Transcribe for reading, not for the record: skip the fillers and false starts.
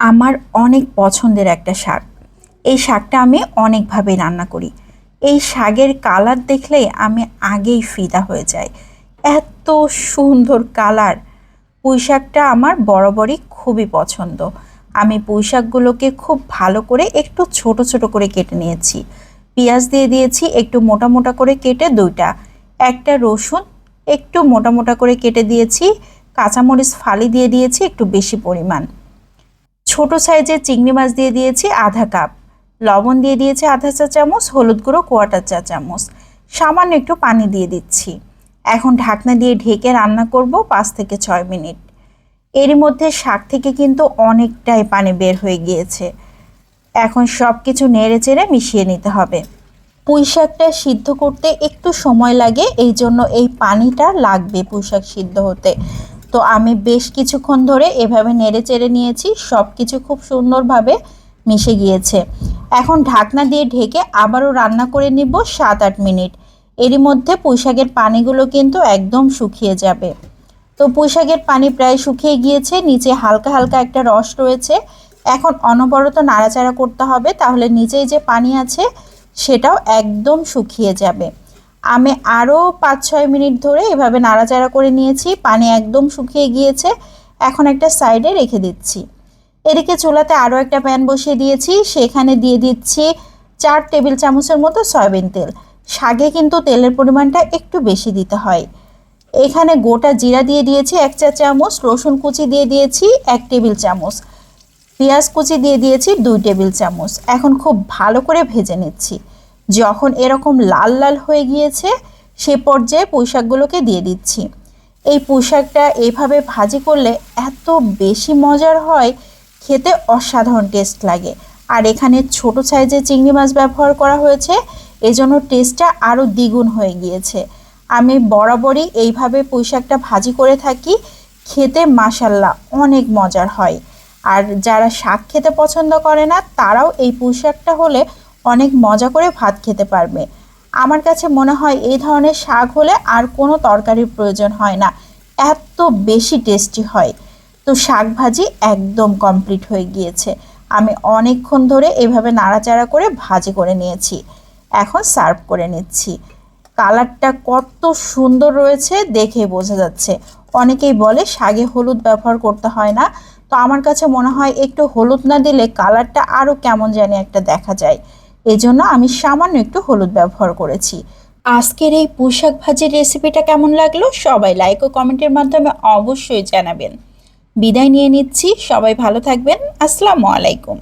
আমার অনেক পছন্দের একটা শাক। এই শাকটা আমি অনেকভাবে রান্না করি। এই শাকের কালার দেখলেই আমি আগেই ফিদা হয়ে যাই। এত সুন্দর কালার। পুঁই শাকটা আমার বরাবরই খুবই পছন্দ। আমি পুঁই শাকগুলোকে খুব ভালো করে একটু ছোট ছোট করে কেটে নিয়েছি। পেঁয়াজ দিয়ে দিয়েছি একটু মোটা মোটা করে কেটে দুইটা, একটা রসুন একটু মোটা মোটা করে কেটে দিয়েছি, কাঁচামরিচ ফালি দিয়ে দিয়েছি একটু বেশি পরিমাণ, ছোট সাইজের চিংড়ি মাছ দিয়ে দিয়েছি আধা কাপ, লবণ দিয়ে দিয়েছি আধা চা চামচ, হলুদ গুঁড়ো কোয়াটার চা চামচ, সামান্য একটু পানি দিয়ে দিচ্ছি। এখন ঢাকনা দিয়ে ঢেকে রান্না করব 5 থেকে 6 মিনিট। এরই মধ্যে শাক থেকে কিন্তু অনেকটাই পানি বের হয়ে গিয়েছে। এখন সব কিছু নেড়ে চেড়ে মিশিয়ে নিতে হবে। পুঁই শাকটা সিদ্ধ করতে একটু সময় লাগে, এই জন্য এই পানিটা লাগবে পুঁই শাক সিদ্ধ হতে। তো আমি বেশ কিছুক্ষণ ধরে এভাবে নেড়ে চেড়ে নিয়েছি, সব কিছু খুব সুন্দরভাবে মিশে গিয়েছে। এখন ঢাকনা দিয়ে ঢেকে আবারও রান্না করে নিব 7-8 মিনিট। এরই মধ্যে পুঁই শাকের পানিগুলো কিন্তু একদম শুকিয়ে যাবে। তো পুঁই শাকের পানি প্রায় শুকিয়ে গিয়েছে, নিচে হালকা হালকা একটা রস রয়েছে। এখন অনবরত নাড়াচাড়া করতে হবে, তাহলে নিচেই যে পানি আছে সেটাও একদম শুকিয়ে যাবে। আমি আরও 5-6 মিনিট ধরে এভাবে নাড়াচাড়া করে নিয়েছি, পানি একদম শুকিয়ে গিয়েছে। এখন একটা সাইডে রেখে দিচ্ছি। এদিকে চুলাতে আরও একটা প্যান বসিয়ে দিয়েছি, সেখানে দিয়ে দিচ্ছি 4 টেবিল চামচের মতো সয়াবিন তেল। শাকে কিন্তু তেলের পরিমাণটা একটু বেশি দিতে হয়। এখানে গোটা জিরা দিয়ে দিয়েছি 1 চা চামচ, রসুন কুচি দিয়ে দিয়েছি 1 টেবিল চামচ, পেঁয়াজ কুচি দিয়ে দিয়েছি 2 টেবিল চামচ। এখন খুব ভালো করে ভেজে নিচ্ছি। যখন এরকম লাল লাল হয়ে গিয়েছে সে পর্যায়ে পুঁই শাকগুলোকে দিয়ে দিচ্ছি। এই পুঁই শাকটা এইভাবে ভাজি করলে এত বেশি মজার হয়, খেতে অসাধারণ টেস্ট লাগে। আর এখানে ছোট সাইজের চিংড়ি মাছ ব্যবহার করা হয়েছে, এজন্য টেস্টটা আরও দ্বিগুণ হয়ে গিয়েছে। আমি বরাবরই এইভাবে পুঁই শাকটা ভাজি করে থাকি, খেতে মাশাল্লাহ অনেক মজার হয়। আর যারা শাক খেতে পছন্দ করে না তারাও এই পুঁই শাকটা হলে অনেক মজা করে ভাত খেতে পারবে। আমার কাছে মনে হয় এই ধরনের শাক হলে আর কোনো তরকারির প্রয়োজন হয় না, এত বেশি টেস্টি হয়। তো শাক ভাজি একদম কমপ্লিট হয়ে গিয়েছে। আমি অনেকক্ষণ ধরে এভাবে নাড়াচাড়া করে ভাজি করে নিয়েছি। এখন সার্ভ করে নিচ্ছি। কালারটা কত সুন্দর রয়েছে দেখে বোঝা যাচ্ছে। অনেকেই বলে শাকে হলুদ ব্যবহার করতে হয় না, তো আমার কাছে মনে হয় একটু হলুদ না দিলে কালারটা আরও কেমন জানি একটা দেখা যায়, এজন্য আমি সামান্য একটু হলুদ ব্যবহার করেছি। আজকের এই পুঁই শাক ভাজির রেসিপিটা কেমন লাগলো সবাই লাইক ও কমেন্টের মাধ্যমে অবশ্যই জানাবেন। বিদায় নিয়ে নিচ্ছি, সবাই ভালো থাকবেন। আসসালামু আলাইকুম।